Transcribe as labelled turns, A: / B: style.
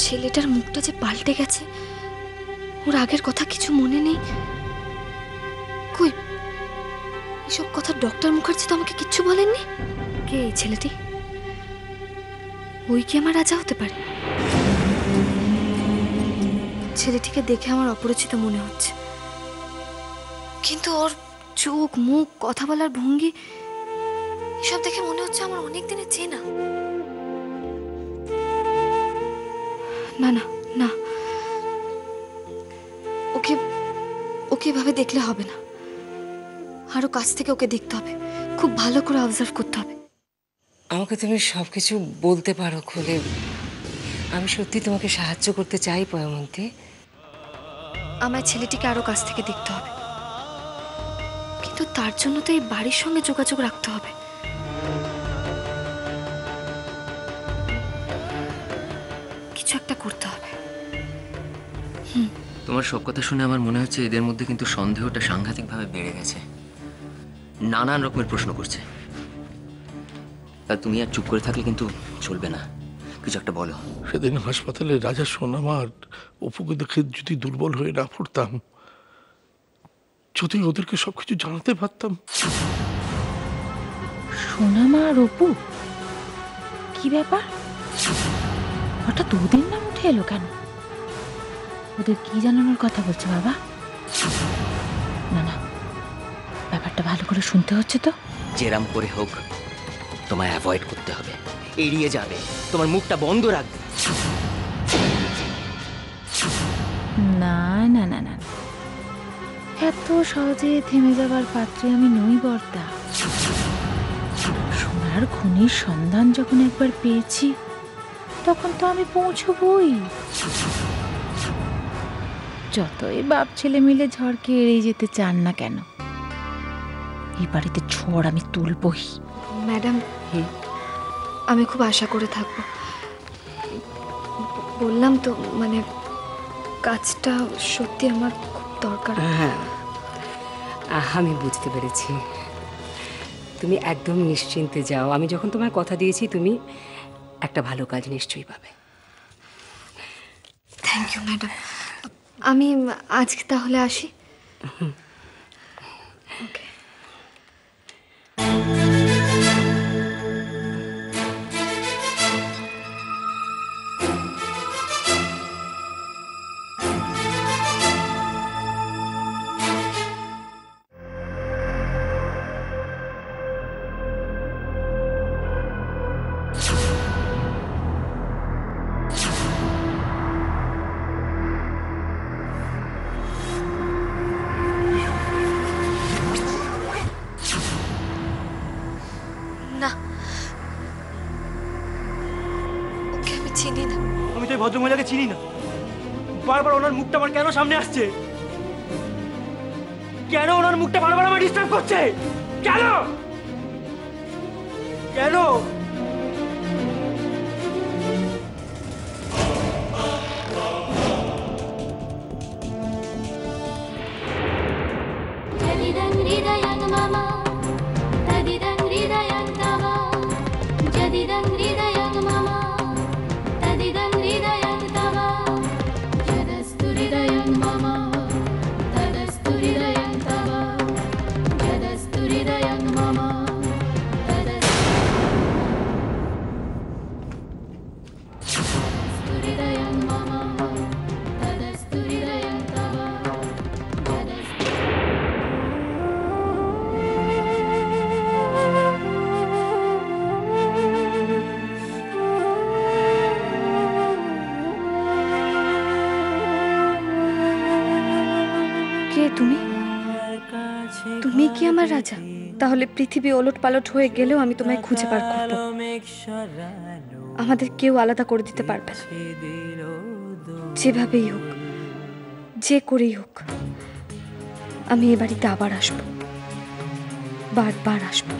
A: ছেলেটার মুখটা যে পাল্টে গেছে, ওর আগের কথা কিছু মনে নেই। কই, এসব কথা ডক্টর মুখার্জি তো আমাকে কিচ্ছু বলেননি। কে এই ছেলেটি? ওই কি আমার রাজা হতে পারে? ছেলেটিকে দেখে আমার অপরিচিত মনে হচ্ছে, কিন্তু ওর চোখ, মুখ, কথা বলার ভঙ্গি এসব দেখে মনে হচ্ছে আমার অনেক দিনের চেনা। না না না, ওকে ওকে এভাবে দেখলে হবে না। আরো কাছ থেকে ওকে দেখতে হবে, খুব ভালো করে অবজার্ভ করতে হবে।
B: আমাকে তুমি সবকিছু বলতে পারো খুলে। আমি সত্যি তোমাকে সাহায্য করতে চাই পয়মন্তী।
A: আমার ছেলেটিকে আরো কাছ থেকে দেখতে হবে, কিন্তু তার জন্য তো এই বাড়ির সঙ্গে যোগাযোগ রাখতে হবে। কিছু একটা করতে হবে।
C: তোমার সব কথা শুনে আমার মনে হচ্ছে এদের মধ্যে কিন্তু সন্দেহটা সাংঘাতিকভাবে বেড়ে গেছে। নানান রকমের প্রশ্ন করছে। আর তুমি আর চুপ করে থাকলে কিন্তু চলবে না, কিছু একটা বলো।
D: সেদিন হাসপাতালে রাজা সোনামা আর অপুকে দেখে যদি দুর্বল হয়ে না পড়তাম, যদি ওদেরকে সবকিছু জানাতে পারতাম।
E: সোনামা আর অপু, কি ব্যাপার? হঠাৎ ওদের নাম উঠে এলো কেন? ওদের কি জানানোর কথা বলছে বাবা? না না, ব্যাপারটা ভালো করে শুনতে হচ্ছে তো।
C: যেরাম করে হোক তোমায় অ্যাভয়েড করতে হবে, এড়িয়ে যাবে, তোমার মুখটা বন্ধ রাখবে।
E: না না না না, এত সহজে থেমে যাবার পাত্রে আমি নই বর্দা। সোনার খুনির সন্ধান যখন একবার পেয়েছি, তখন তো আমি পৌঁছবই। যতই বাপ ছেলে মিলে ঝড়কে এড়িয়ে যেতে চান না কেন, এই বাড়িতে ঝড় আমি তুলবই।
A: ম্যাডাম, আমি খুব আশা করে থাকবো। বললাম তো, মানে কাজটা সত্যি আমার খুব দরকার।
B: হ্যাঁ, আমি বুঝতে পেরেছি। তুমি একদম নিশ্চিন্তে যাও। আমি যখন তোমার কথা দিয়েছি, তুমি একটা ভালো কাজ নিশ্চয়ই পাবে।
A: Thank you madam. আমি আজকে তাহলে আসি। ওকে। না, ওকে আমি চিনি না।
F: আমি তো এই ভদ্রমহিলাকে চিনি না। বারবার ওনার মুখটা আমার কেন সামনে আসছে? কেন ওনার মুখটা বারবার আমার ডিস্টার্ব করছে? কেন কেন?
A: তুমি তুমি কি আমার রাজা? তাহলে পৃথিবী ওলট পালট হয়ে গেলেও আমি তোমায় খুঁজে বার করব। আমাদের কেউ আলাদা করে দিতে পারবে না। যেভাবেই হোক, যে করেই হোক, আমি এ বাড়িতে আবার আসবো, বারবার আসবো।